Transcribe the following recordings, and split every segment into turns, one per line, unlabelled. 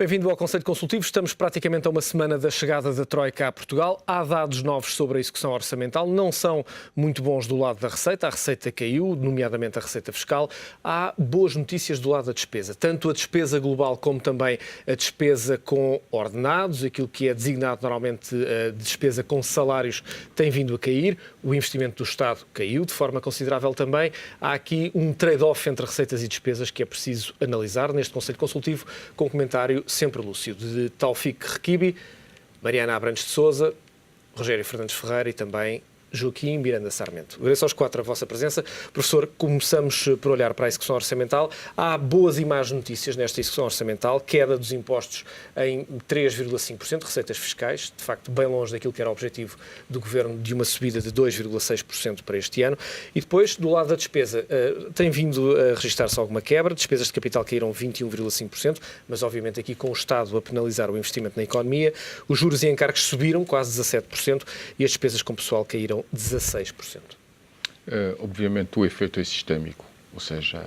Bem-vindo ao Conselho Consultivo. Estamos praticamente a uma semana da chegada da Troika a Portugal. Há dados novos sobre a execução orçamental. Não são muito bons do lado da receita. A receita caiu, nomeadamente a receita fiscal. Há boas notícias do lado da despesa. Tanto a despesa global como também a despesa com ordenados, aquilo que é designado normalmente a despesa com salários, tem vindo a cair. O investimento do Estado caiu de forma considerável também. Há aqui um trade-off entre receitas e despesas que é preciso analisar neste Conselho Consultivo, com um comentário sempre lúcido de Taoufik Rekibi, Mariana Abrantes de Sousa, Rogério Fernandes Ferreira e também Joaquim Miranda Sarmento. Agradeço aos quatro a vossa presença. Professor, começamos por olhar para a execução orçamental. Há boas e más notícias nesta execução orçamental. Queda dos impostos em 3,5%, receitas fiscais, de facto bem longe daquilo que era o objetivo do Governo de uma subida de 2,6% para este ano. E depois, do lado da despesa, tem vindo a registrar-se alguma quebra. Despesas de capital caíram 21,5%, mas obviamente aqui com o Estado a penalizar o investimento na economia. Os juros e encargos subiram quase 17% e as despesas com pessoal caíram 16%.
Obviamente o efeito é sistémico, ou seja,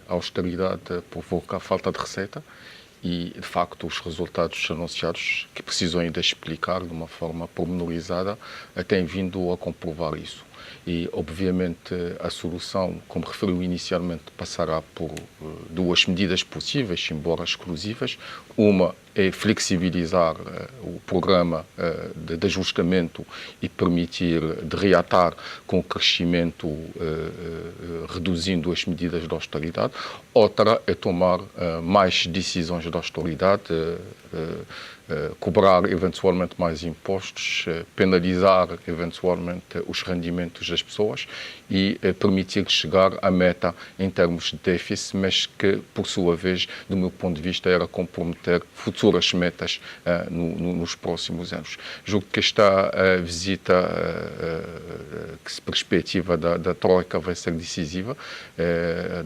a austeridade provoca a falta de receita e, de facto, os resultados anunciados, que precisam ainda explicar de uma forma pormenorizada, têm vindo a comprovar isso. E, obviamente, a solução, como referiu inicialmente, passará por duas medidas possíveis, embora exclusivas. Uma é flexibilizar o programa de ajustamento e permitir de reatar com o crescimento, reduzindo as medidas de austeridade. Outra é tomar mais decisões de austeridade, cobrar eventualmente mais impostos, penalizar eventualmente os rendimentos das pessoas e permitir chegar à meta em termos de déficit, mas que, por sua vez, do meu ponto de vista, era comprometer futuras metas nos próximos anos. Julgo que esta visita que se perspectiva da Troika vai ser decisiva,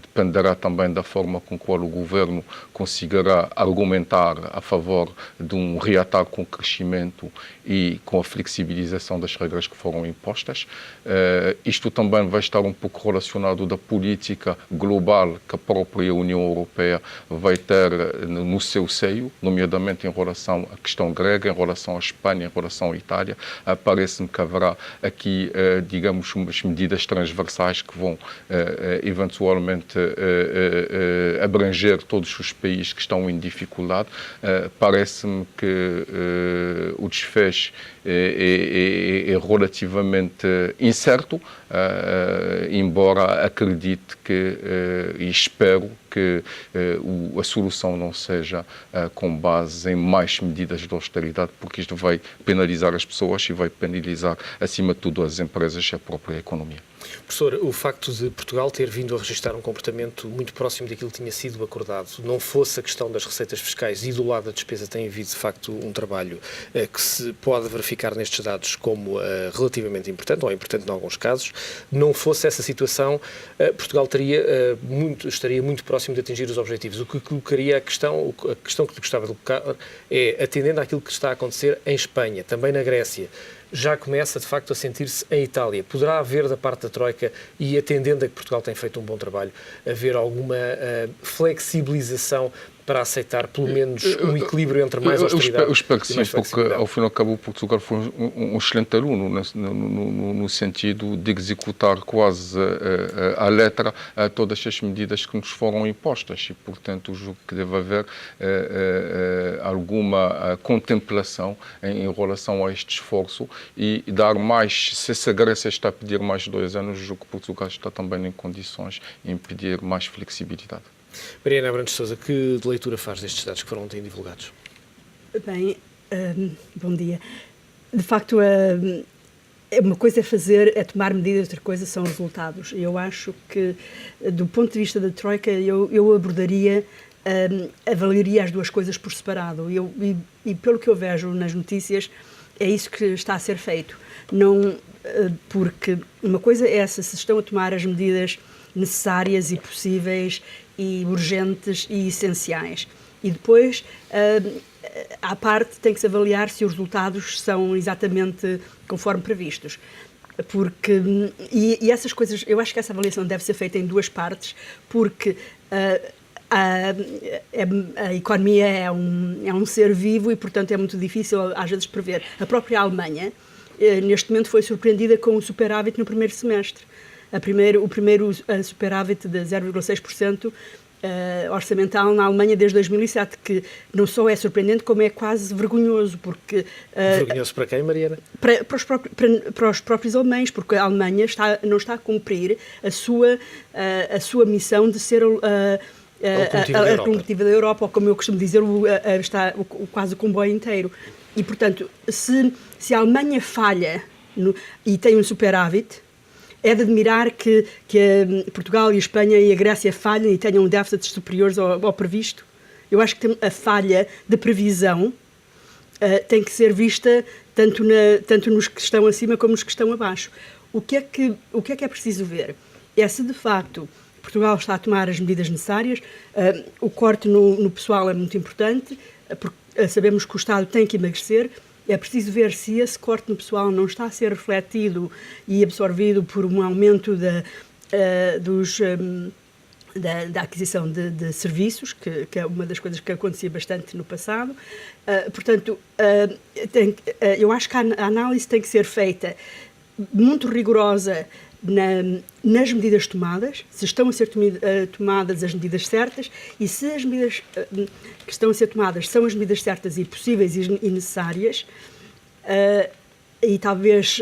dependerá também da forma com qual o Governo conseguirá argumentar a favor de um reatar com o crescimento e com a flexibilização das regras que foram impostas. Isto também vai estar um pouco relacionado da política global que a própria União Europeia vai ter no seu seio, nomeadamente em relação à questão grega, em relação à Espanha, em relação à Itália. Parece-me que haverá aqui, digamos, umas medidas transversais que vão eventualmente abranger todos os países que estão em dificuldade. Parece-me que o desfecho é relativamente incerto, embora acredite que e espero que a solução não seja com base em mais medidas de austeridade, porque isto vai penalizar as pessoas e vai penalizar, acima de tudo, as empresas e a própria economia.
Professor, o facto de Portugal ter vindo a registrar um comportamento muito próximo daquilo que tinha sido acordado, não fosse a questão das receitas fiscais e do lado da despesa, tem havido de facto um trabalho que se pode verificar nestes dados como relativamente importante, ou importante em alguns casos, não fosse essa situação, Portugal estaria muito próximo de atingir os objetivos. O que colocaria a questão que lhe gostava de colocar é, atendendo àquilo que está a acontecer em Espanha, também na Grécia, já começa, de facto, a sentir-se em Itália. Poderá haver, da parte da Troika, e atendendo a que Portugal tem feito um bom trabalho, haver alguma flexibilização para aceitar, pelo menos, um equilíbrio entre mais austeridade
eu espero que
e mais
sim, porque, ao fim e ao cabo, o Portugal foi um excelente aluno, no sentido de executar quase à letra todas as medidas que nos foram impostas e, portanto, julgo que deve haver alguma contemplação em relação a este esforço e dar mais, se a Grécia está a pedir mais 2 anos, julgo que Portugal está também em condições em pedir mais flexibilidade.
Mariana Abrantes de Sousa, que leitura faz destes dados que foram ontem divulgados?
Bem, bom dia. De facto, uma coisa é tomar medidas, outra coisa são resultados. Eu acho que, do ponto de vista da Troika, eu abordaria, avaliaria as duas coisas por separado. E pelo que eu vejo nas notícias, é isso que está a ser feito. Não, porque uma coisa é essa, se estão a tomar as medidas necessárias e possíveis e urgentes e essenciais. E depois, à parte, tem que se avaliar se os resultados são exatamente conforme previstos. Porque, e essas coisas, eu acho que essa avaliação deve ser feita em duas partes, porque a economia é um ser vivo e, portanto, é muito difícil às vezes prever. A própria Alemanha, neste momento, foi surpreendida com um superávit no primeiro semestre. O primeiro superávit de 0,6% orçamental na Alemanha desde 2007, que não só é surpreendente, como é quase vergonhoso, porque...
vergonhoso para quem, Mariana?
Para os próprios alemães, porque a Alemanha não está a cumprir a sua missão de ser a locomotiva da Europa, ou como eu costumo dizer, quase o comboio inteiro. E, portanto, se a Alemanha falha e tem um superávit, é de admirar que Portugal e a Espanha e a Grécia falhem e tenham déficits superiores ao previsto. Eu acho que a falha de previsão tem que ser vista tanto nos que estão acima como nos que estão abaixo. O que é preciso ver? É se, de facto, Portugal está a tomar as medidas necessárias. O corte no pessoal é muito importante, porque sabemos que o Estado tem que emagrecer. É preciso ver se esse corte no pessoal não está a ser refletido e absorvido por um aumento da aquisição de serviços, que é uma das coisas que acontecia bastante no passado. Portanto, eu acho que a análise tem que ser feita muito rigorosa nas medidas tomadas, se estão a ser tomadas as medidas certas e se as medidas que estão a ser tomadas são as medidas certas e possíveis e necessárias e talvez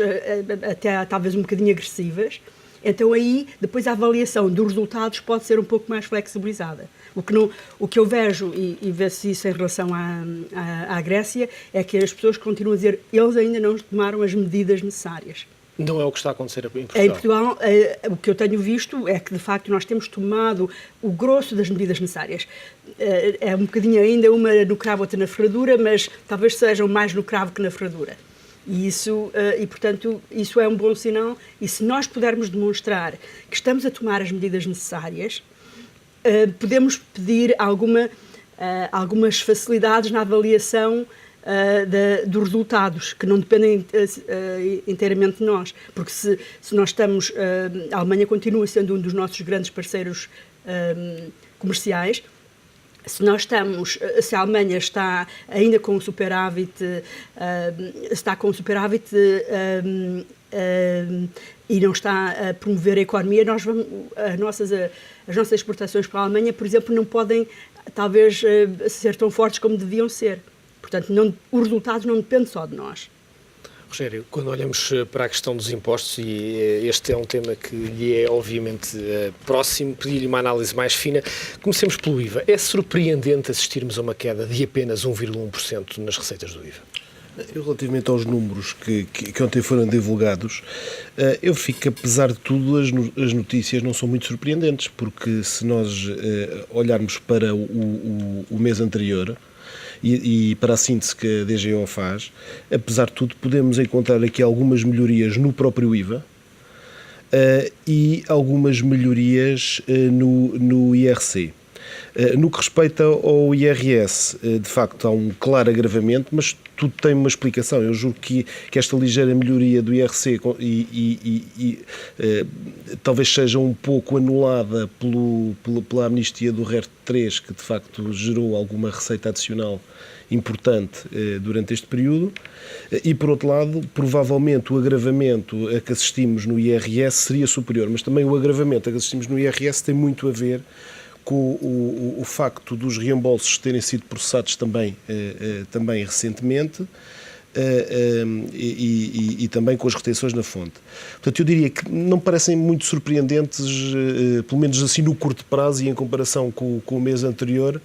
um bocadinho agressivas. Então aí, depois a avaliação dos resultados pode ser um pouco mais flexibilizada. O que eu vejo, e vejo isso em relação à Grécia, é que as pessoas continuam a dizer que eles ainda não tomaram as medidas necessárias.
Não é o que está a acontecer em Portugal.
Em Portugal, o que eu tenho visto é que, de facto, nós temos tomado o grosso das medidas necessárias. É um bocadinho ainda uma no cravo, outra na ferradura, mas talvez sejam mais no cravo que na ferradura. Portanto, isso é um bom sinal. E se nós pudermos demonstrar que estamos a tomar as medidas necessárias, podemos pedir algumas facilidades na avaliação dos resultados, que não dependem inteiramente de nós, porque se nós estamos, a Alemanha continua sendo um dos nossos grandes parceiros comerciais. Se a Alemanha está ainda com um superávit, e não está a promover a economia, as nossas exportações para a Alemanha, por exemplo, não podem talvez ser tão fortes como deviam ser. Portanto, os resultados não dependem só de nós.
Rogério, quando olhamos para a questão dos impostos, e este é um tema que lhe é obviamente próximo, pedi-lhe uma análise mais fina. Comecemos pelo IVA. É surpreendente assistirmos a uma queda de apenas 1,1% nas receitas do IVA?
Relativamente aos números que ontem foram divulgados, eu fico que, apesar de tudo, as notícias não são muito surpreendentes, porque se nós olharmos para o mês anterior, e para a síntese que a DGO faz, apesar de tudo, podemos encontrar aqui algumas melhorias no próprio IVA e algumas melhorias no IRC. No que respeita ao IRS, de facto há um claro agravamento, mas tudo tem uma explicação. Eu julgo que esta ligeira melhoria do IRC talvez seja um pouco anulada pela amnistia do RER 3, que de facto gerou alguma receita adicional importante durante este período, e por outro lado, provavelmente o agravamento a que assistimos no IRS seria superior, mas também o agravamento a que assistimos no IRS tem muito a ver com o facto dos reembolsos terem sido processados também recentemente e também com as retenções na fonte. Portanto, eu diria que não parecem muito surpreendentes, pelo menos assim no curto prazo e em comparação com o mês anterior,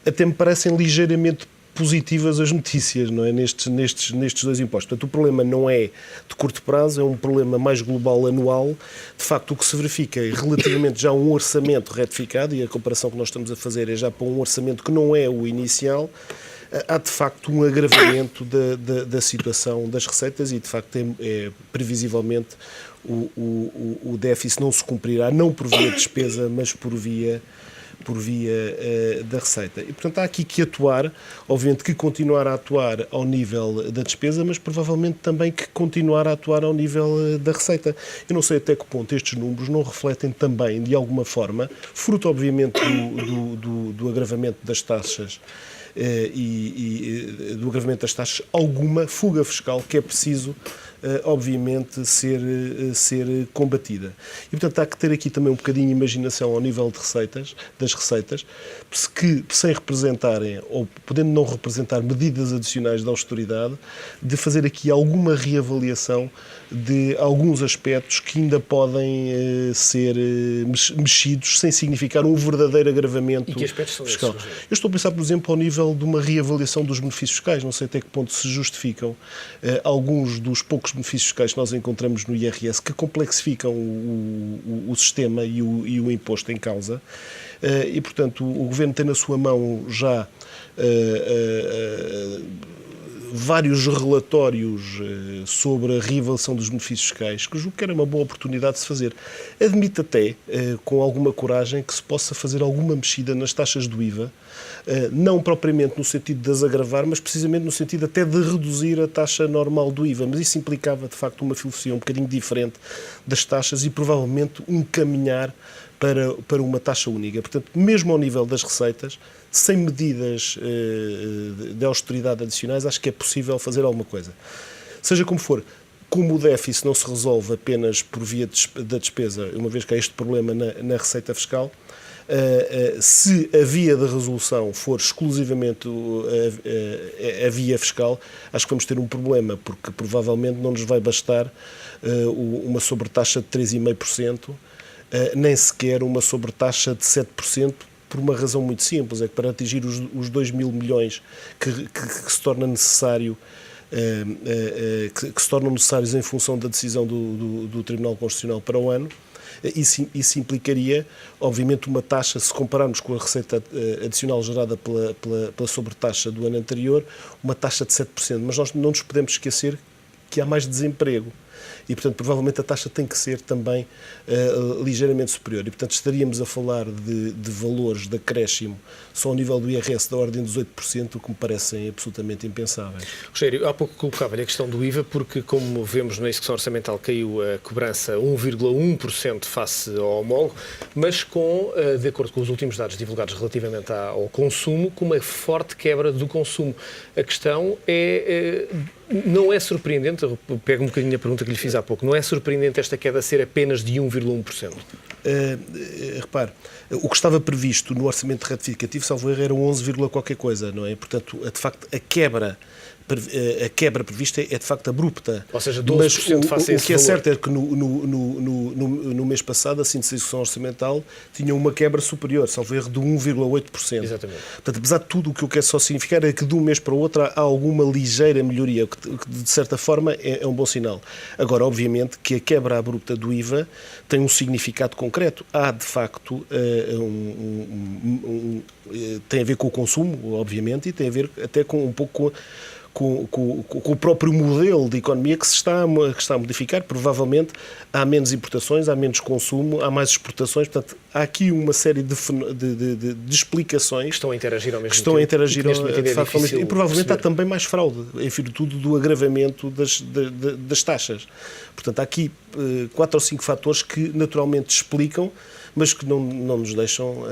até me parecem ligeiramente positivas as notícias, não é? Nestes dois impostos. Portanto, o problema não é de curto prazo, é um problema mais global, anual. De facto, o que se verifica é relativamente já um orçamento retificado, e a comparação que nós estamos a fazer é já para um orçamento que não é o inicial. Há de facto um agravamento da situação das receitas e de facto previsivelmente o déficit não se cumprirá, não por via de despesa, mas por via da receita. E, portanto, há aqui que atuar, obviamente que continuar a atuar ao nível da despesa, mas provavelmente também que continuar a atuar ao nível da receita. Eu não sei até que ponto estes números não refletem também, de alguma forma, fruto, obviamente, do agravamento das taxas e do agravamento das taxas, alguma fuga fiscal que é preciso, obviamente, ser combatida. E, portanto, há que ter aqui também um bocadinho de imaginação ao nível das receitas, que, sem representarem, ou podendo não representar medidas adicionais de austeridade, de fazer aqui alguma reavaliação de alguns aspectos que ainda podem ser mexidos sem significar um verdadeiro agravamento.
E que aspectos são
fiscal.
esses?
Eu estou a pensar, por exemplo, ao nível de uma reavaliação dos benefícios fiscais. Não sei até que ponto se justificam alguns dos poucos benefícios fiscais que nós encontramos no IRS que complexificam o sistema e o imposto em causa. E, portanto, o Governo tem na sua mão já vários relatórios sobre a reavaliação dos benefícios fiscais, que eu julgo que era uma boa oportunidade de se fazer. Admito até, com alguma coragem, que se possa fazer alguma mexida nas taxas do IVA, não propriamente no sentido de as agravar, mas precisamente no sentido até de reduzir a taxa normal do IVA. Mas isso implicava, de facto, uma filosofia um bocadinho diferente das taxas e provavelmente um caminhar para uma taxa única. Portanto, mesmo ao nível das receitas, sem medidas de austeridade adicionais, acho que é possível fazer alguma coisa. Seja como for, como o déficit não se resolve apenas por via da despesa, uma vez que há este problema na receita fiscal, se a via de resolução for exclusivamente a via fiscal, acho que vamos ter um problema, porque provavelmente não nos vai bastar uma sobretaxa de 3,5%, nem sequer uma sobretaxa de 7%, por uma razão muito simples, é que para atingir os 2 mil milhões que se torna necessário, que se tornam necessários em função da decisão do Tribunal Constitucional para o ano, isso implicaria, obviamente, uma taxa, se compararmos com a receita adicional gerada pela sobretaxa do ano anterior, uma taxa de 7%. Mas nós não nos podemos esquecer que há mais desemprego. E, portanto, provavelmente a taxa tem que ser também ligeiramente superior. E, portanto, estaríamos a falar de valores de acréscimo só ao nível do IRS da ordem dos 8%, o que me parecem absolutamente impensáveis.
Rogério, há pouco colocava-lhe a questão do IVA, porque, como vemos na execução orçamental, caiu a cobrança 1,1% face ao homólogo, mas de acordo com os últimos dados divulgados relativamente ao consumo, com uma forte quebra do consumo. A questão não é surpreendente, eu pego um bocadinho a pergunta que lhe fiz há pouco, não é surpreendente esta queda ser apenas de 1,1%?
Repare, o que estava previsto no orçamento retificativo, salvo erro, era 11, qualquer coisa, não é? Portanto, de facto, a quebra prevista é de facto abrupta.
Ou seja, 12% face a esse
o que é
valor.
certo é que no mês passado a síntese de execução orçamental tinha uma quebra superior, salvo erro, de 1,8%.
Exatamente.
Portanto, apesar de tudo, o que eu quero só significar é que de um mês para o outro há alguma ligeira melhoria, o que de certa forma é um bom sinal. Agora, obviamente, que a quebra abrupta do IVA tem um significado concreto. Há, de facto, tem a ver com o consumo, obviamente, e tem a ver até com um pouco com o próprio modelo de economia que se está a modificar. Provavelmente há menos importações, há menos consumo, há mais exportações. Portanto, há aqui uma série de explicações
Que estão a interagir ao mesmo tempo.
Que estão a interagir
e
provavelmente
perceber.
há também mais fraude, em virtude do agravamento das taxas. Portanto, há aqui 4 ou 5 fatores que naturalmente explicam, mas que não nos deixam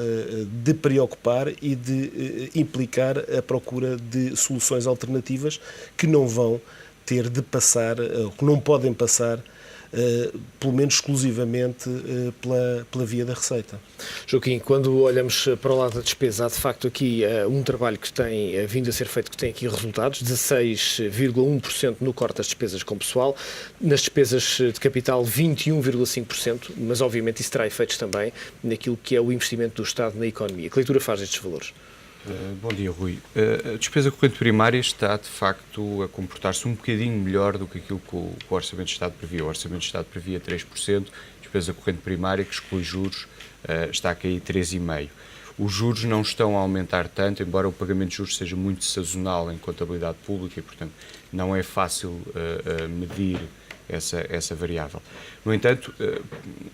de preocupar e de implicar a procura de soluções alternativas que não vão ter de passar, que não podem passar, pelo menos exclusivamente pela via da receita.
Joaquim, quando olhamos para o lado da despesa, há de facto aqui um trabalho que tem vindo a ser feito, que tem aqui resultados, 16,1% no corte das despesas com pessoal, nas despesas de capital 21,5%, mas obviamente isso terá efeitos também naquilo que é o investimento do Estado na economia. Que leitura faz destes valores?
Bom dia, Rui. A despesa corrente primária está, de facto, a comportar-se um bocadinho melhor do que aquilo que o Orçamento de Estado previa. O Orçamento de Estado previa 3%, despesa corrente primária, que exclui juros, está a cair 3,5%. Os juros não estão a aumentar tanto, embora o pagamento de juros seja muito sazonal em contabilidade pública e, portanto, não é fácil medir essa variável. No entanto,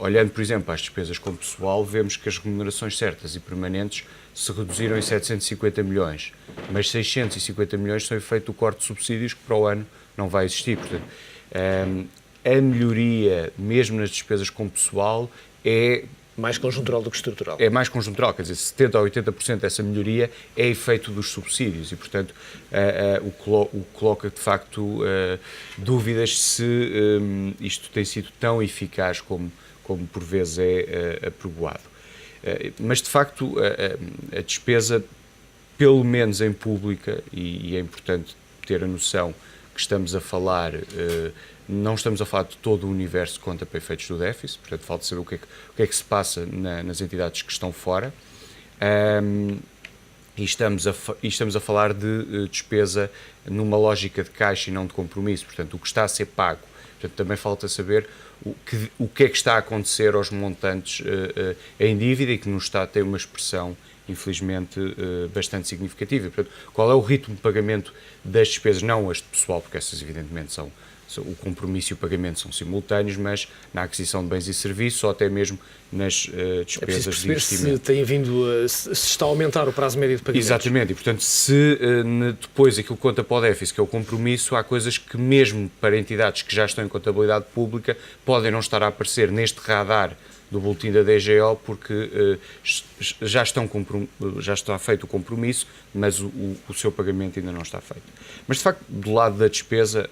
olhando, por exemplo, às despesas com pessoal, vemos que as remunerações certas e permanentes se reduziram em 750 milhões, mas 650 milhões são efeito do corte de subsídios que para o ano não vai existir. Portanto, a melhoria, mesmo nas despesas com pessoal, é
mais conjuntural do que estrutural.
É mais conjuntural, quer dizer, 70% a 80% dessa melhoria é efeito dos subsídios e, portanto, o que coloca, de facto, dúvidas se isto tem sido tão eficaz como por vezes é apregoado. Mas, de facto, a despesa, pelo menos em pública, e é importante ter a noção que estamos a falar... não estamos a falar de todo o universo de conta para efeitos do déficit, portanto, falta saber o que é que se passa nas entidades que estão fora. E estamos a falar de despesa numa lógica de caixa e não de compromisso, portanto, o que está a ser pago. Portanto, também falta saber o que é que está a acontecer aos montantes em dívida e que nos está a ter uma expressão, infelizmente, bastante significativa. Portanto, qual é o ritmo de pagamento das despesas, não as de pessoal, porque essas evidentemente são o compromisso e o pagamento são simultâneos, mas na aquisição de bens e serviços ou até mesmo nas despesas de investimento.
Se tem vindo, se está a aumentar o prazo médio de pagamento.
Exatamente, e portanto, se depois aquilo que conta para o déficit, que é o compromisso, há coisas que mesmo para entidades que já estão em contabilidade pública podem não estar a aparecer neste radar do boletim da DGO, porque já está feito o compromisso, mas o seu pagamento ainda não está feito. Mas, de facto, do lado da despesa,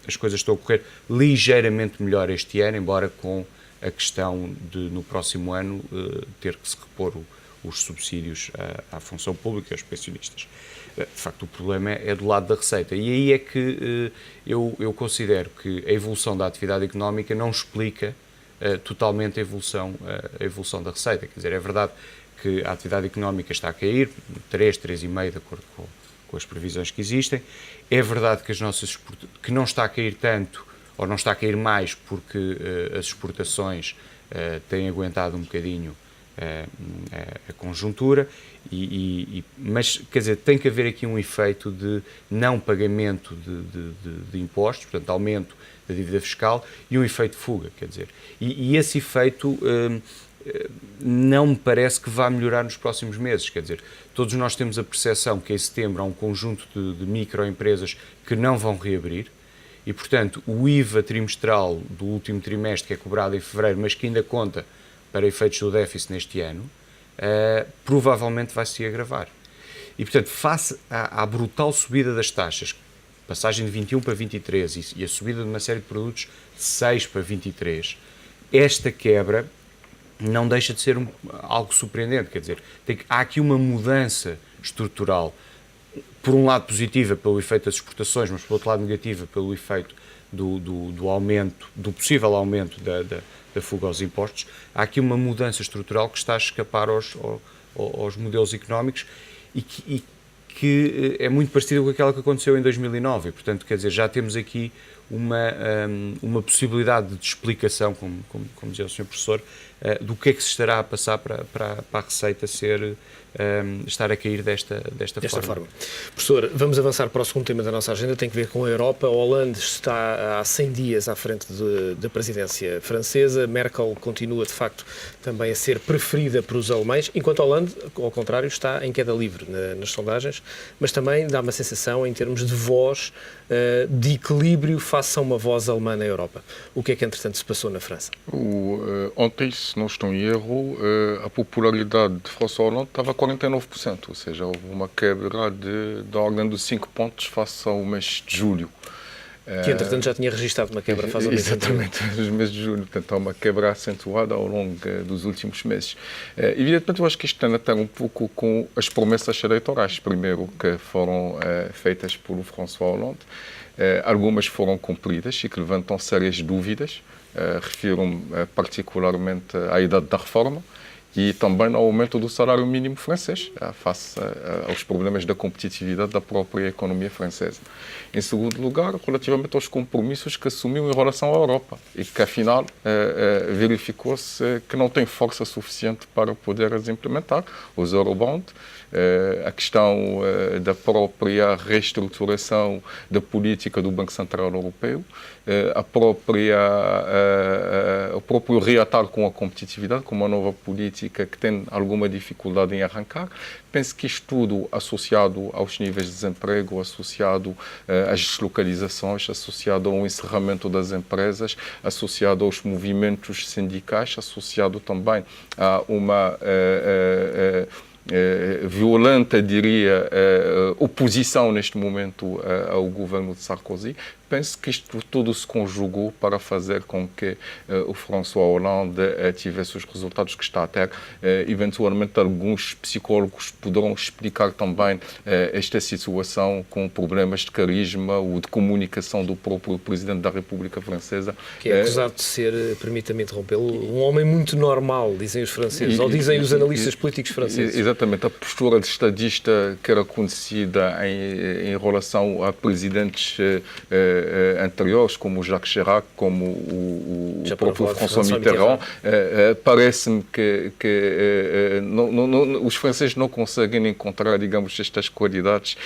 as coisas estão a correr ligeiramente melhor este ano, embora com a questão de, no próximo ano, ter que se repor os subsídios à função pública e aos pensionistas. De facto, o problema é do lado da receita. E aí é que eu considero que a evolução da atividade económica não explica totalmente a evolução da receita. Quer dizer, é verdade que a atividade económica está a cair, 3,5%, de acordo com as previsões que existem. É verdade que que não está a cair tanto, ou não está a cair mais, porque as exportações têm aguentado um bocadinho a conjuntura, mas, quer dizer, tem que haver aqui um efeito de não pagamento de impostos, portanto, aumento da dívida fiscal e um efeito de fuga, quer dizer. E esse efeito não me parece que vá melhorar nos próximos meses, quer dizer, todos nós temos a percepção que em setembro há um conjunto de microempresas que não vão reabrir e, portanto, o IVA trimestral do último trimestre, que é cobrado em fevereiro, mas que ainda conta para efeitos do déficit neste ano, provavelmente vai se agravar. E, portanto, face à brutal subida das taxas, passagem de 21 para 23 e a subida de uma série de produtos de 6 para 23, esta quebra não deixa de ser algo surpreendente, quer dizer, há aqui uma mudança estrutural, por um lado positiva pelo efeito das exportações, mas por outro lado negativa pelo efeito do aumento, do possível aumento da fuga aos impostos. Há aqui uma mudança estrutural que está a escapar aos modelos económicos e que é muito parecida com aquela que aconteceu em 2009 e, portanto, quer dizer, já temos aqui uma possibilidade de explicação, como dizia o Sr. Professor, do que é que se estará a passar para a receita estar a cair desta forma.
Professor, vamos avançar para o segundo tema da nossa agenda, tem que ver com a Europa. A Hollande está há 100 dias à frente da presidência francesa, Merkel continua, de facto, também a ser preferida por os alemães, enquanto a Hollande, ao contrário, está em queda livre nas sondagens, mas também dá uma sensação, em termos de voz, de equilíbrio face a uma voz alemã na Europa. O que é que, entretanto, se passou na França?
Ontem, se não estou em erro, a popularidade de François Hollande estava a 49%, ou seja, houve uma quebra da ordem de 5 pontos face ao mês de julho.
Que, entretanto, já tinha registrado uma quebra faz ao mês de julho.
Exatamente, nos meses de julho. Portanto, há uma quebra acentuada ao longo dos últimos meses. Evidentemente, eu acho que isto tem a ver um pouco com as promessas eleitorais, primeiro, que foram feitas pelo François Hollande. Algumas foram cumpridas e que levantam sérias dúvidas. Refiro-me particularmente à idade da reforma e também ao aumento do salário mínimo francês, face aos problemas da competitividade da própria economia francesa. Em segundo lugar, relativamente aos compromissos que assumiu em relação à Europa e que, afinal, verificou-se que não tem força suficiente para poder as implementar. Os Eurobond, a questão da própria reestruturação da política do Banco Central Europeu o próprio reatar com a competitividade, com uma nova política que tem alguma dificuldade em arrancar. Penso que isto tudo associado aos níveis de desemprego, associado às deslocalizações, associado ao encerramento das empresas, associado aos movimentos sindicais, associado também a uma violenta, diria, oposição neste momento ao governo de Sarkozy. Penso que isto tudo se conjugou para fazer com que o François Hollande tivesse os resultados que está a ter. Eventualmente, alguns psicólogos poderão explicar também esta situação com problemas de carisma ou de comunicação do próprio Presidente da República Francesa.
Que é acusado de ser, permita-me interrompê-lo, um homem muito normal, dizem os franceses, ou dizem os analistas políticos franceses.
Exatamente. A postura de estadista que era conhecida em relação a presidentes anteriores, como Jacques Chirac, como o próprio François Mitterrand, parece-me que os franceses não conseguem encontrar, digamos, estas qualidades,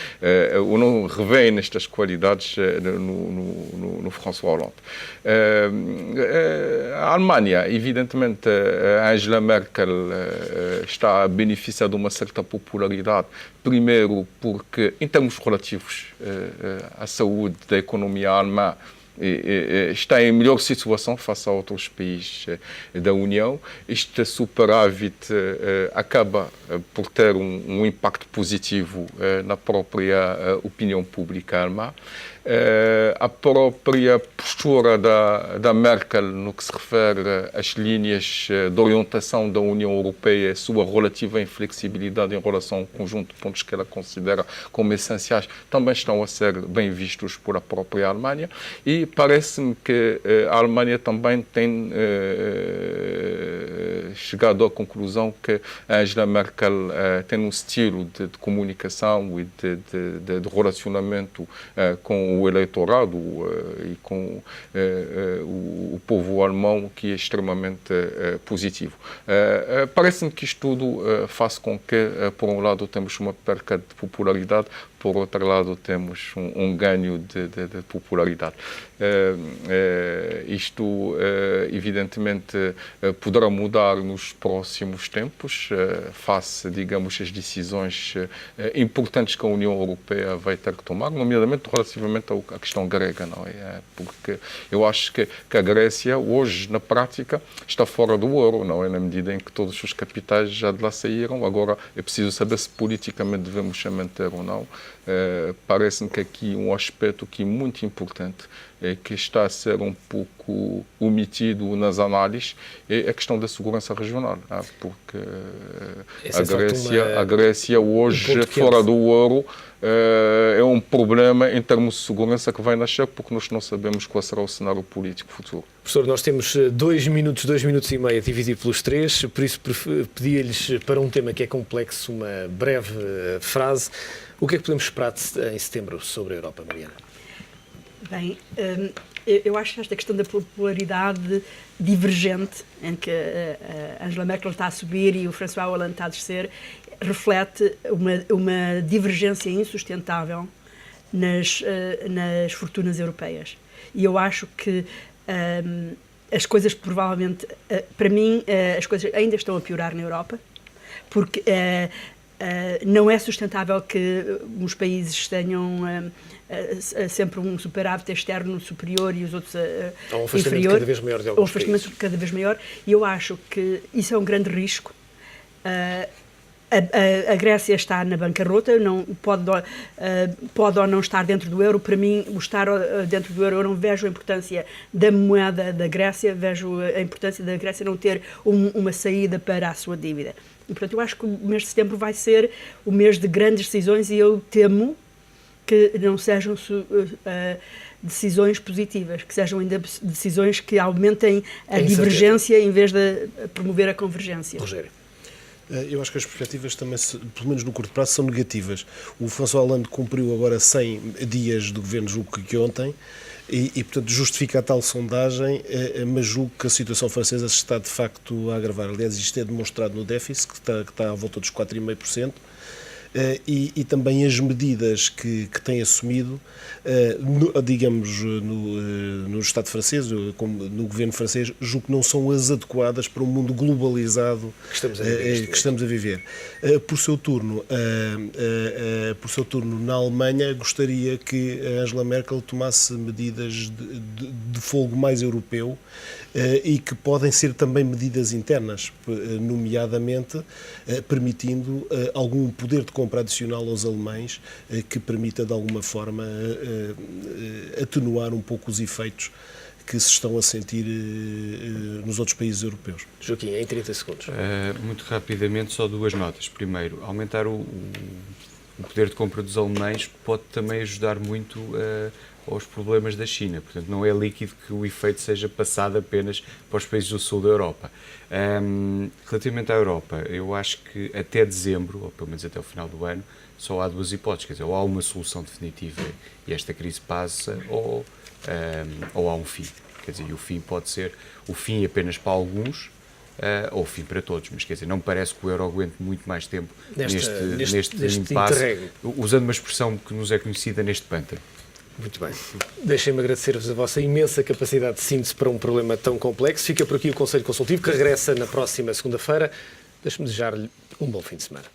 ou não revêem nestas qualidades no François Hollande. A Alemanha, evidentemente, a Angela Merkel está a beneficiar de uma certa popularidade, primeiro porque, em termos relativos à saúde da economia alemã, está em melhor situação face a outros países da União. Este superávit acaba por ter um impacto positivo na própria opinião pública alemã. A própria postura da Merkel no que se refere às linhas de orientação da União Europeia, a sua relativa inflexibilidade em relação ao conjunto de pontos que ela considera como essenciais, também estão a ser bem vistos por a própria Alemanha, e parece-me que a Alemanha também tem chegado à conclusão que a Angela Merkel tem um estilo de comunicação e de relacionamento com o eleitorado e com o povo alemão que é extremamente positivo. Parece-me que isto tudo faz com que, por um lado, temos uma perca de popularidade, por outro lado, temos um ganho de popularidade. Isto, evidentemente, poderá mudar nos próximos tempos, face, digamos, às decisões importantes que a União Europeia vai ter que tomar, nomeadamente relativamente à questão grega, não é? Porque eu acho que a Grécia, hoje, na prática, está fora do euro, não é? Na medida em que todos os capitais já de lá saíram. Agora, é preciso saber se politicamente devemos a manter ou não. Parece-me que aqui um aspecto que é muito importante, que está a ser um pouco omitido nas análises, é a questão da segurança regional, porque a Grécia hoje, fora do euro, é um problema em termos de segurança que vai nascer, porque nós não sabemos qual será o cenário político futuro.
Professor, nós temos 2 minutos e meio a dividir pelos 3, por isso pedi-lhes, para um tema que é complexo, uma breve frase. O que é que podemos esperar em setembro sobre a Europa, Mariana?
Bem, eu acho que esta questão da popularidade divergente, em que a Angela Merkel está a subir e o François Hollande está a descer, reflete uma divergência insustentável nas fortunas europeias. E eu acho que as coisas provavelmente, para mim, as coisas ainda estão a piorar na Europa, porque não é sustentável que os países tenham sempre um superávit externo superior e os outros inferior.
Cada vez maior de alguns países. Um afastamento
cada vez maior, e eu acho que isso é um grande risco. A Grécia está na bancarrota, não, pode ou não estar dentro do euro. Para mim, o estar dentro do euro, eu não vejo a importância da moeda da Grécia, vejo a importância da Grécia não ter uma saída para a sua dívida. E, portanto, eu acho que o mês de setembro vai ser o mês de grandes decisões, e eu temo que não sejam decisões positivas, que sejam ainda decisões que aumentem a divergência em vez de promover a convergência.
Rogério.
Eu acho que as perspectivas também, pelo menos no curto prazo, são negativas. O François Hollande cumpriu agora 100 dias do governo, julgo que ontem, e portanto, justifica a tal sondagem, mas julgo que a situação francesa se está, de facto, a agravar. Aliás, isto é demonstrado no déficit, que está à volta dos 4,5%. e também as medidas que tem assumido, digamos, no Estado francês, como no governo francês, julgo que não são as adequadas para um mundo globalizado que estamos a viver. Por seu turno, na Alemanha, gostaria que a Angela Merkel tomasse medidas de fogo mais europeu e que podem ser também medidas internas, nomeadamente permitindo algum poder de compra adicional aos alemães que permita, de alguma forma, atenuar um pouco os efeitos que se estão a sentir nos outros países europeus.
Joaquim, em 30 segundos.
Muito rapidamente, só duas notas. Primeiro, aumentar o poder de compra dos alemães pode também ajudar muito aos problemas da China. Portanto, não é líquido que o efeito seja passado apenas para os países do sul da Europa. Relativamente à Europa, eu acho que até dezembro, ou pelo menos até o final do ano, só há duas hipóteses. Quer dizer, ou há uma solução definitiva e esta crise passa, ou há um fim. Quer dizer, e o fim pode ser o fim apenas para alguns, ou o fim para todos, mas quer dizer, não me parece que o euro aguente muito mais tempo neste impasse, usando uma expressão que nos é conhecida, neste pântano.
Muito bem. Deixem-me agradecer-vos a vossa imensa capacidade de síntese para um problema tão complexo. Fica por aqui o Conselho Consultivo, que regressa na próxima segunda-feira. Deixe-me desejar-lhe um bom fim de semana.